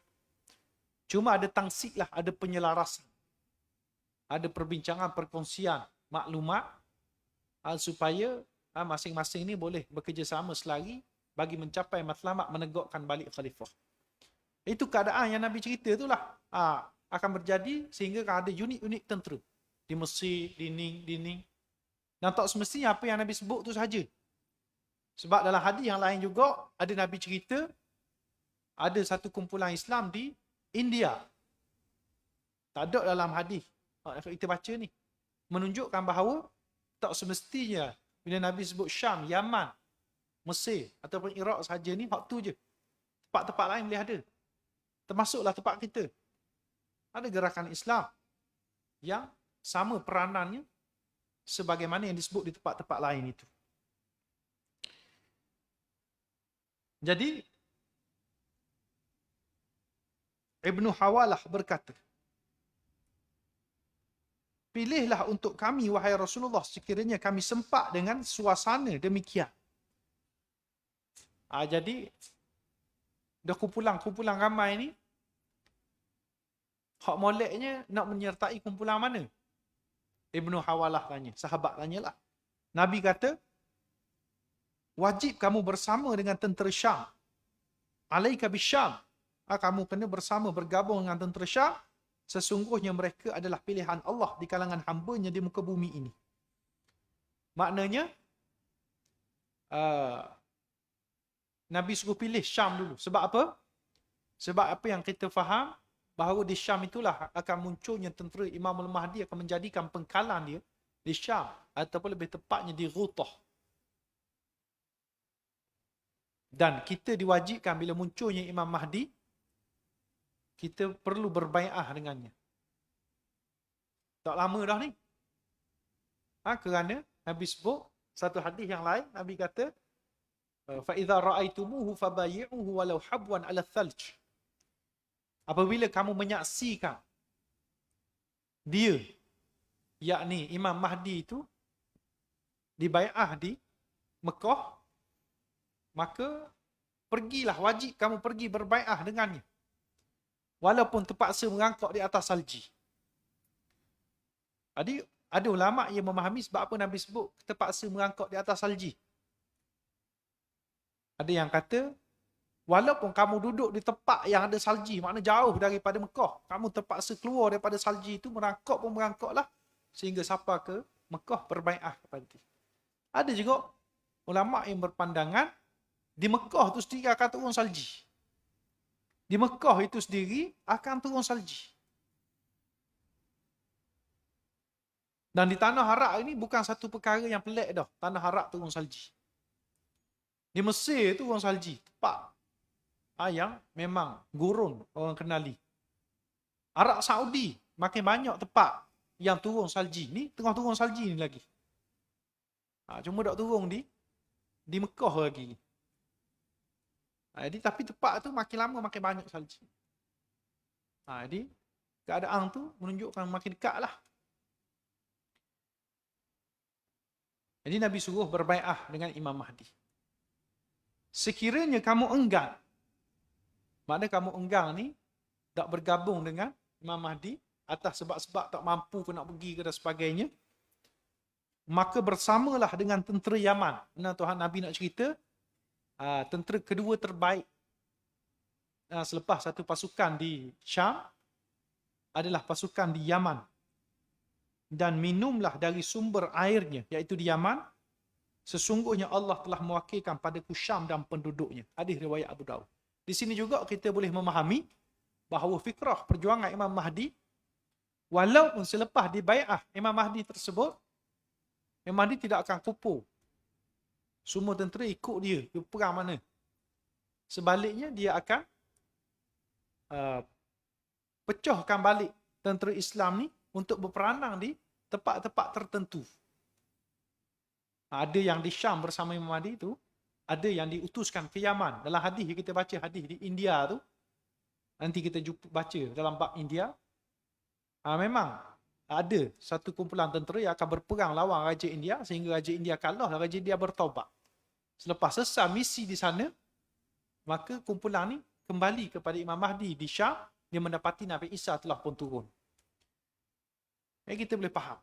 Cuma ada tangsik lah, ada penyelarasan. Ada perbincangan, perkongsian maklumat supaya masing-masing ni boleh bekerjasama selagi bagi mencapai matlamat menegakkan balik khalifah. Itu keadaan yang Nabi cerita itulah. Akan berjadi sehingga ada unit-unit tentera di Mesir, dinding. Dan tak semestinya apa yang Nabi sebut tu sahaja. Sebab dalam hadis yang lain juga ada Nabi cerita ada satu kumpulan Islam di India. Tak ada dalam hadis kita baca ni menunjukkan bahawa tak semestinya bila Nabi sebut Syam, Yaman, Mesir ataupun Iraq sahaja ni hak tu je. Tempat-tempat lain boleh ada. Termasuklah tempat kita. Ada gerakan Islam yang sama peranannya sebagaimana yang disebut di tempat-tempat lain itu. Jadi Ibnu Hawalah berkata, pilihlah untuk kami wahai Rasulullah sekiranya kami sempat dengan suasana demikian. Jadi dah kumpulan ramai ni, hak moleknya nak menyertai kumpulan mana? Ibnu Hawalah tanya, sahabat tanyalah. Nabi kata, wajib kamu bersama dengan tentera Syam. Alaika bisyam. Kamu kena bersama bergabung dengan tentera Syam. Sesungguhnya mereka adalah pilihan Allah di kalangan hamba-Nya di muka bumi ini. Maknanya, Nabi suruh pilih Syam dulu. Sebab apa? Sebab apa yang kita faham, bahawa di Syam itulah akan munculnya tentera Imam Al-Mahdi akan menjadikan pengkalan dia di Syam. Ataupun lebih tepatnya di Ghutah. Dan kita diwajibkan bila munculnya Imam Mahdi, kita perlu berbai'ah dengannya. Tak lama dah ni. Kerana Nabi sebut, satu hadis yang lain, Nabi kata, فَإِذَا رَأَيْتُمُوهُ فَبَيِّعُوهُ وَلَوْ حَبْوًا عَلَى الثَّلْجِ. Apabila kamu menyaksikan dia, yakni Imam Mahdi itu, dibai'ah di Mekah, maka pergilah, wajib kamu pergi berbai'ah dengannya. Walaupun terpaksa merangkak di atas salji. Jadi, ada ulama yang memahami sebab apa Nabi sebut terpaksa merangkak di atas salji. Ada yang kata, walaupun kamu duduk di tempat yang ada salji, makna jauh daripada Mekah, kamu terpaksa keluar daripada salji itu, merangkak pun merangkaklah, sehingga sampai ke Mekah berbai'ah kepada dia. Ada juga ulama yang berpandangan, di Mekah itu sendiri akan turun salji. Di Mekah itu sendiri akan turun salji. Dan di Tanah Arak ini bukan satu perkara yang pelik dah. Tanah Arak turun salji. Di Mesir turun salji. Tempat yang memang gurun orang kenali. Arab Saudi makin banyak tempat yang turun salji. Ni tengah turun salji ni lagi. Cuma tak turun di Mekah lagi. Jadi tapi tempat tu makin lama makin banyak salji. Jadi keadaan tu menunjukkan makin dekat lah. Jadi Nabi suruh berbai'ah dengan Imam Mahdi. Sekiranya kamu enggan, maknanya kamu enggan ni tak bergabung dengan Imam Mahdi atas sebab-sebab tak mampu ke nak pergi ke dan sebagainya, maka bersamalah dengan tentera Yaman. Benar Tuhan Nabi nak cerita, tentera kedua terbaik selepas satu pasukan di Syam adalah pasukan di Yaman. Dan minumlah dari sumber airnya, iaitu di Yaman. Sesungguhnya Allah telah mewakilkan padaku Syam dan penduduknya. Hadis riwayat Abu Daud. Di sini juga kita boleh memahami bahawa fikrah perjuangan Imam Mahdi, walaupun selepas dibai'ah Imam Mahdi tersebut, Imam Mahdi tidak akan kupur. Semua tentera ikut dia ke perang mana. Sebaliknya dia akan pecahkan balik tentera Islam ni untuk berperanang di tempat-tempat tertentu. Ada yang di Syam bersama Imam Mahdi tu, ada yang diutuskan ke Yaman. Dalam hadis kita baca hadis di India tu, nanti kita baca dalam bab India, memang ada satu kumpulan tentera yang akan berperang lawan Raja India sehingga Raja India kalah dan Raja India bertaubat. Selepas selesai misi di sana, maka kumpulan ni kembali kepada Imam Mahdi di Syam, dia mendapati Nabi Isa telah pun turun. Kita boleh faham.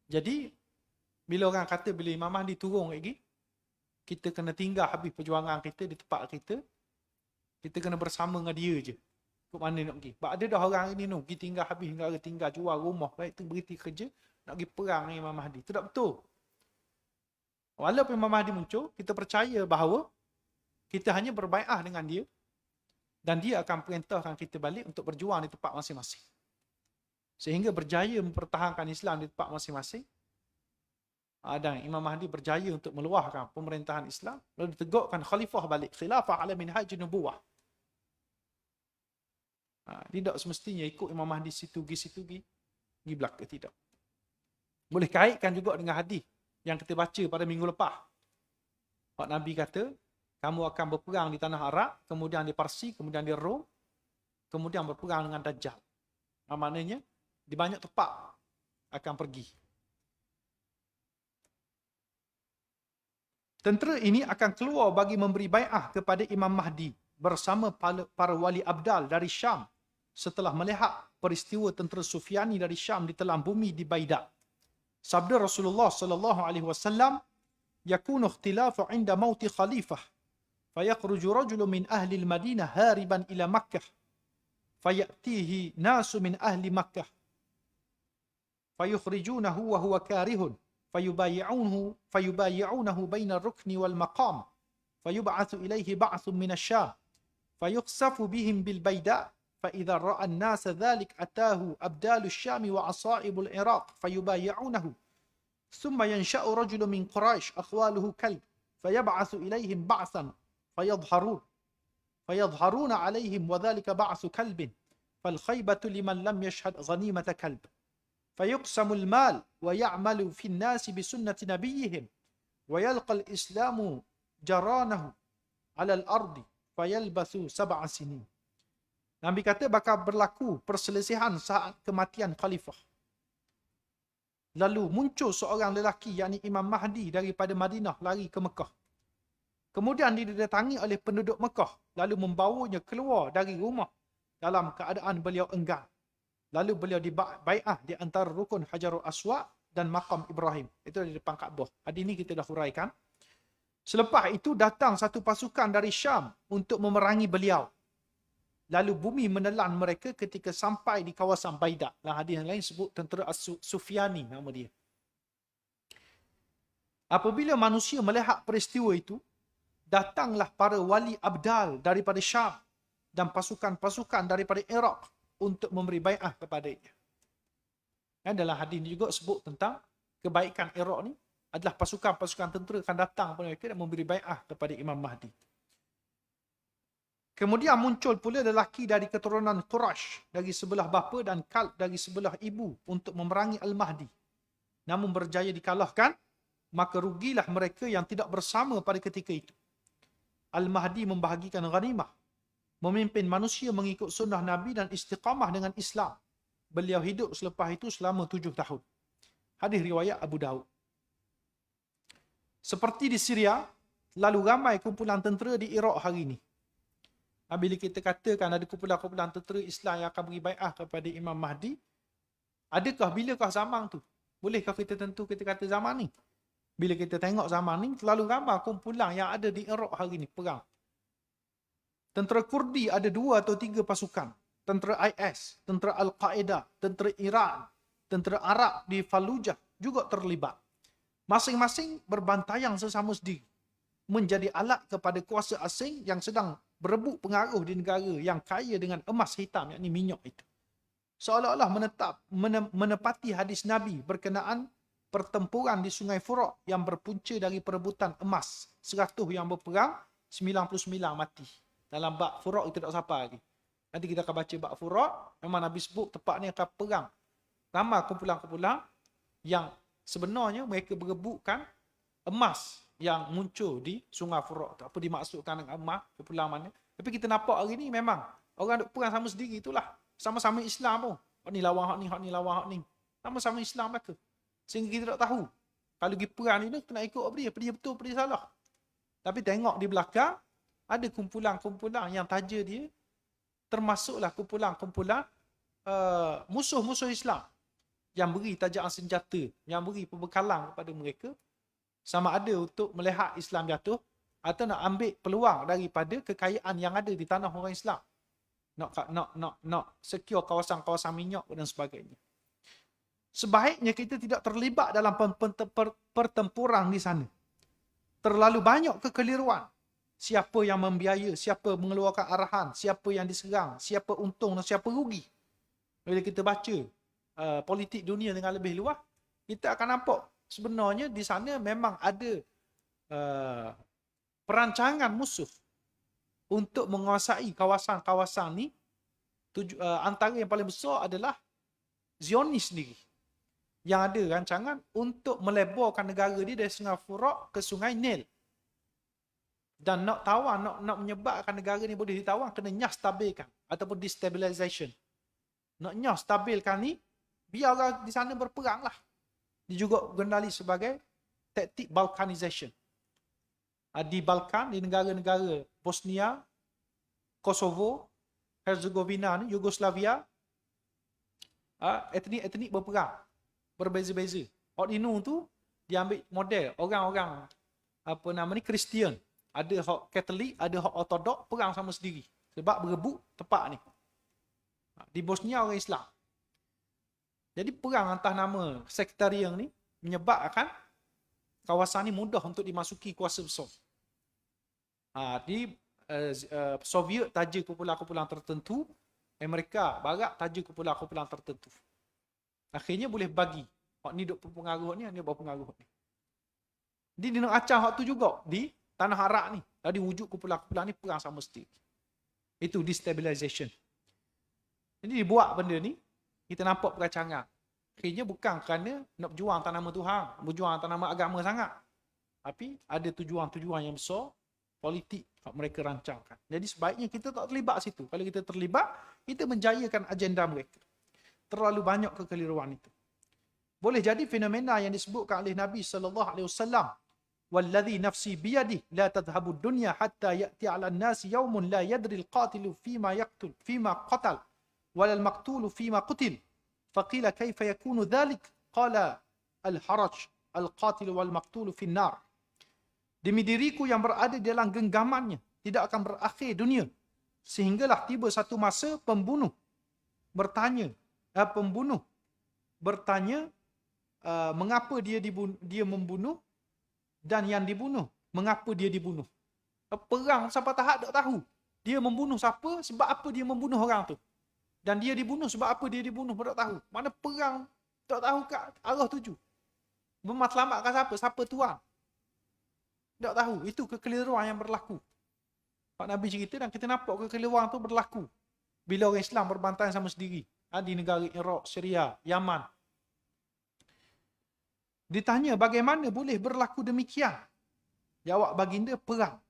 Jadi, bila orang kata bila Imam Mahdi turun lagi, kita kena tinggal habis perjuangan kita di tempat kita, kita kena bersama dengan dia je. Ke mana nak pergi. Sebab ada dah orang ini pergi tinggal habis, tinggal jual rumah, baik tu berhenti kerja, nak pergi perang dengan Imam Mahdi. Itu tak betul. Walaupun Imam Mahdi muncul, kita percaya bahawa kita hanya berbai'ah dengan dia dan dia akan perintahkan kita balik untuk berjuang di tempat masing-masing. Sehingga berjaya mempertahankan Islam di tempat masing-masing. Dan Imam Mahdi berjaya untuk meluahkan pemerintahan Islam, lalu ditegakkan khalifah balik, khilafah ala minhaj nubuwah. Tidak semestinya ikut Imam Mahdi situ pergi belakang, tidak. Boleh kaitkan juga dengan hadis yang kita baca pada minggu lepas. Pak Nabi kata, kamu akan berperang di tanah Arab, kemudian di Parsi, kemudian di Rom, kemudian berperang dengan Dajjal. Maknanya, di banyak tempat akan pergi. Tentera ini akan keluar bagi memberi bai'ah kepada Imam Mahdi bersama para wali abdal dari Syam setelah melihat peristiwa tentera Sufyani dari Syam ditelan bumi di Baidah. Sabda Rasulullah sallallahu alaihi wasallam, yakunu ikhtilafu 'inda mauti khalifah fayakhruju rajulun min ahli al-Madinah hariban ila Makkah fayatihi nasu min ahli Makkah fayukhrijunahu wa huwa karihun فيبايعونه بين الركن والمقام فيبعث إليه بعث من الشام فيخسف بهم بالبيداء فإذا رأى الناس ذلك أتاه أبدال الشام وعصائب العراق فيبايعونه ثم ينشأ رجل من قريش أخواله كلب فيبعث إليهم بعثا فيظهرون عليهم وذلك بعث كلب فالخيبة لمن لم يشهد غنيمة كلب فيقسم المال ويعمل في الناس بسنة نبيهم ويلقى الإسلام جرانه على الأرض فيلبث 7 سنين. Nabi kata bakal berlaku perselisihan saat kematian khalifah. Lalu muncul seorang lelaki, yakni Imam Mahdi daripada Madinah lari ke Mekah. Kemudian didatangi oleh penduduk Mekah, lalu membawanya keluar dari rumah dalam keadaan beliau enggan. Lalu beliau dibai'ah di antara rukun Hajarul Aswad dan Maqam Ibrahim. Itu di depan Kaabah. Hadis ini kita dah huraikan. Selepas itu datang satu pasukan dari Syam untuk memerangi beliau. Lalu bumi menelan mereka ketika sampai di kawasan Baidah. Dalam hadis yang lain sebut tentera Sufyani nama dia. Apabila manusia melihat peristiwa itu, datanglah para wali abdal daripada Syam dan pasukan-pasukan daripada Iraq untuk memberi bai'ah kepadanya. Dalam hadis ini juga sebut tentang kebaikan Iraq ni adalah pasukan-pasukan tentera akan datang kepada mereka dan memberi bai'ah kepada Imam Mahdi. Kemudian muncul pula lelaki dari keturunan Quraisy dari sebelah bapa dan Kalb dari sebelah ibu untuk memerangi Al-Mahdi. Namun berjaya dikalahkan, maka rugilah mereka yang tidak bersama pada ketika itu. Al-Mahdi membahagikan ghanimah, memimpin manusia mengikut sunnah Nabi dan istiqamah dengan Islam. Beliau hidup selepas itu selama 7 tahun. Hadis riwayat Abu Daud. Seperti di Syria, lalu ramai kumpulan tentera di Iraq hari ini. Bila kita katakan ada kumpulan-kumpulan tentera Islam yang akan beri bai'ah kepada Imam Mahdi, adakah bilakah zaman tu? Bolehkah kita tentu kita kata zaman ni? Bila kita tengok zaman ni, terlalu ramai kumpulan yang ada di Iraq hari ni perang. Tentera Kurdi ada 2 atau 3 pasukan. Tentera IS, tentera Al-Qaeda, tentera Iran, tentera Arab di Fallujah juga terlibat. Masing-masing berbantayang sesama sendiri. Menjadi alat kepada kuasa asing yang sedang berebut pengaruh di negara yang kaya dengan emas hitam, yakni minyak itu. Seolah-olah menepati hadis Nabi berkenaan pertempuran di Sungai Furat yang berpunca dari perebutan emas. 100 yang berperang, 99 mati. Dalam bab Furat kita tak siapa lagi. Nanti kita akan baca bab Furat, memang Nabi sebut tempat ni akan perang. Ramai kumpulan-kumpulan yang sebenarnya mereka berebutkan emas yang muncul di Sungai Furat. Tak apa dimaksudkan dengan emas, kumpulan mana. Tapi kita nampak hari ni memang orang duk perang sama sendiri itulah. Sama-sama Islam pun. Hak ni lawan hak ni, hak ni lawan hak ni. Sama-sama Islam mereka. Sehingga kita tak tahu. Kalau pergi perang ni, kita nak ikut apa dia? Apa dia betul, apa dia salah. Tapi tengok di belakang, ada kumpulan-kumpulan yang taja dia, termasuklah kumpulan-kumpulan musuh-musuh Islam. Yang beri tajaan senjata, yang beri pembekalan kepada mereka, sama ada untuk melihat Islam jatuh, atau nak ambil peluang daripada kekayaan yang ada di tanah orang Islam. Nak secure kawasan-kawasan minyak dan sebagainya. Sebaiknya kita tidak terlibat dalam pertempuran di sana. Terlalu banyak kekeliruan. Siapa yang membiaya, siapa mengeluarkan arahan, siapa yang diserang, siapa untung dan siapa rugi. Bila kita baca politik dunia dengan lebih luas, kita akan nampak sebenarnya di sana memang ada perancangan musuh untuk menguasai kawasan-kawasan ni. Antara yang paling besar adalah Zionis sendiri, yang ada rancangan untuk melebarkan negara dia dari Sungai Furat ke Sungai Nil. Dan nak tawan, nak menyebabkan negara ni boleh ditawan, kena nyah stabilkan ataupun destabilization. Nak nyah stabilkan ni, biar orang di sana berperang lah. Dia juga gendali sebagai taktik Balkanization. Di Balkan, di negara-negara Bosnia, Kosovo, Herzegovina ni, Yugoslavia, etnik-etnik berperang, berbeza-beza. Ordinu tu dia ambil model orang-orang Kristian. Ada hak Katolik, ada hak Ortodok, perang sama sendiri sebab berebut tempat ni. Di Bosnia orang Islam. Jadi perang atas nama sektarian ni menyebabkan kawasan ni mudah untuk dimasuki kuasa besar. Di Soviet taja kumpulan-kumpulan tertentu, Amerika Barat taja kumpulan-kumpulan tertentu. Akhirnya boleh bagi. Hak ni duk berpengaruh ni, dia berpengaruh ni. Dia nak acah hak tu juga di tanah Arab ni. Tadi wujud kumpulan-kumpulan ni perang sama sendiri. Itu destabilization. Jadi dibuat benda ni, kita nampak perancangan. Akhirnya bukan kerana nak berjuang atas nama Tuhan, berjuang atas nama agama sangat. Tapi ada tujuan-tujuan yang besar, politik yang mereka rancangkan. Jadi sebaiknya kita tak terlibat situ. Kalau kita terlibat, kita menjayakan agenda mereka. Terlalu banyak kekeliruan itu. Boleh jadi fenomena yang disebutkan oleh Nabi SAW. Walladhi nafsi biyadih la tadhhabu dunya hatta ya'ti 'ala an-nasi yawmun la yadri al-qatilu fima yaqtul fima qatal wal maqtulu fima qutil. Faqila kayfa yakunu dhalik? Qala al-haraj al-qatil wal maqtulu fi an-nar. Demi diriku yang berada dalam genggamannya, tidak akan berakhir dunia. Sehinggalah tiba satu masa pembunuh bertanya, mengapa dia membunuh, dan yang dibunuh, mengapa dia dibunuh. Perang sampai tahap tak tahu. Dia membunuh siapa, sebab apa dia membunuh orang tu. Dan dia dibunuh sebab apa dia dibunuh pun tak tahu. Mana perang tak tahu ke arah tuju. Bermatlamatkan siapa, siapa tuan. Tak tahu. Itu kekeliruan yang berlaku. Pak Nabi cerita dan kita nampak kekeliruan tu berlaku. Bila orang Islam berbantahan sama sendiri. Di negara Iraq, Syria, Yaman. Ditanya bagaimana boleh berlaku demikian. Jawab baginda, perang.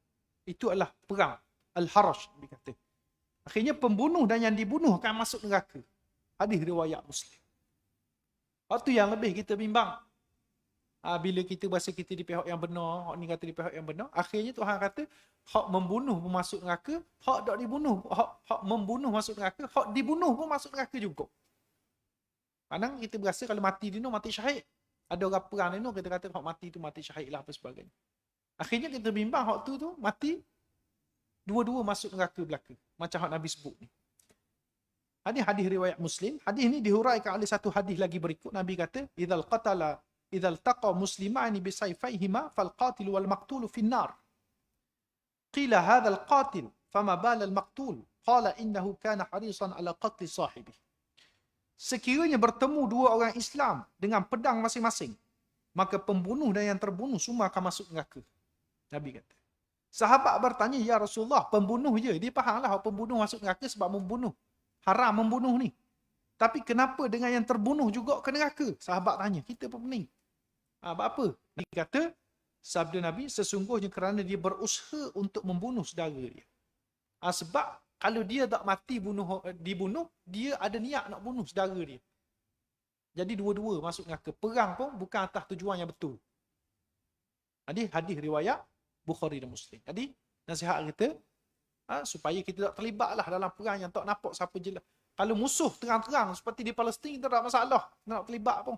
Itu adalah perang. Al-Haraj dikata. Akhirnya pembunuh dan yang dibunuh akan masuk neraka. Hadis riwayat Muslim. Waktu yang lebih kita bimbang. Bila kita rasa kita di pihak yang benar, hak ni kata di pihak yang benar, akhirnya Tuhan kata hak membunuh pun masuk neraka, hak tak dibunuh, hak membunuh masuk neraka, hak dibunuh pun masuk neraka juga. Kadang kita berasa kalau mati dunia, mati syahid. Ada orang perang ni, kita kata hak mati tu mati syahid lah apa sebagainya. Akhirnya kita bimbang hak tu mati, dua-dua masuk neraka belaka. Macam hak Nabi sebut ni. Hadis riwayat Muslim. Hadis ni dihuraikan oleh satu hadis lagi berikut. Nabi kata, idzal taqa muslimani bisayfayhima fal qatil wal maqtul fi an-nar. Qila hadha al-qatil fama bala al-maqtul? Qala innahu kana harisan ala qatl sahibi. Sekiranya bertemu dua orang Islam dengan pedang masing-masing, maka pembunuh dan yang terbunuh semua akan masuk neraka. Nabi kata. Sahabat bertanya, ya Rasulullah, pembunuh je. Dia fahamlah pembunuh masuk neraka sebab membunuh. Haram membunuh ni. Tapi kenapa dengan yang terbunuh juga ke neraka? Sahabat tanya, kita pun pening. Apa? Dia kata, sabda Nabi, sesungguhnya kerana dia berusaha untuk membunuh saudara dia. Sebab kalau dia tak mati dibunuh, dia ada niat nak bunuh saudara dia. Jadi dua-dua masuk neraka. Perang pun bukan atas tujuan yang betul. Jadi hadis riwayat Bukhari dan Muslim. Jadi nasihat kita, supaya kita tak terlibatlah dalam perang yang tak nampak siapa jelas. Kalau musuh terang-terang seperti di Palestin, tak ada masalah nak terlibat pun.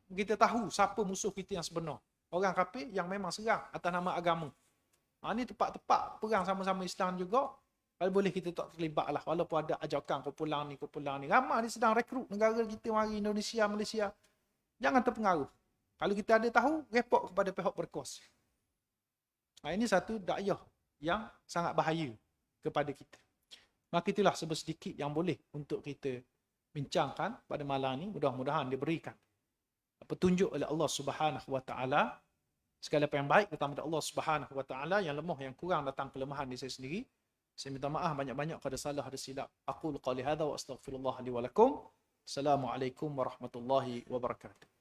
Kita tahu siapa musuh kita yang sebenar. Orang kafir yang memang serang atas nama agama. Ini tepat-tepat perang sama-sama Islam juga. Kalau boleh kita tak terlibatlah, walaupun ada ajakan kau pulang ni. Ramai dia sedang rekrut negara kita mari, Indonesia, Malaysia. Jangan terpengaruh. Kalau kita ada tahu, report kepada pihak berkuasa. Ini satu dakwah yang sangat bahaya kepada kita. Maka itulah sedikit yang boleh untuk kita bincangkan pada malam ini. Mudah-mudahan diberikan petunjuk oleh Allah Subhanahu Wa Taala. Segala apa yang baik datang dari Allah Subhanahu Wa Taala, yang lemah, yang kurang datang kelemahan di saya sendiri. Saya minta maaf banyak-banyak kalau salah, ada silap. Aqulu qali hadza wa astaghfirullah li wa lakum. Assalamualaikum warahmatullahi wabarakatuh.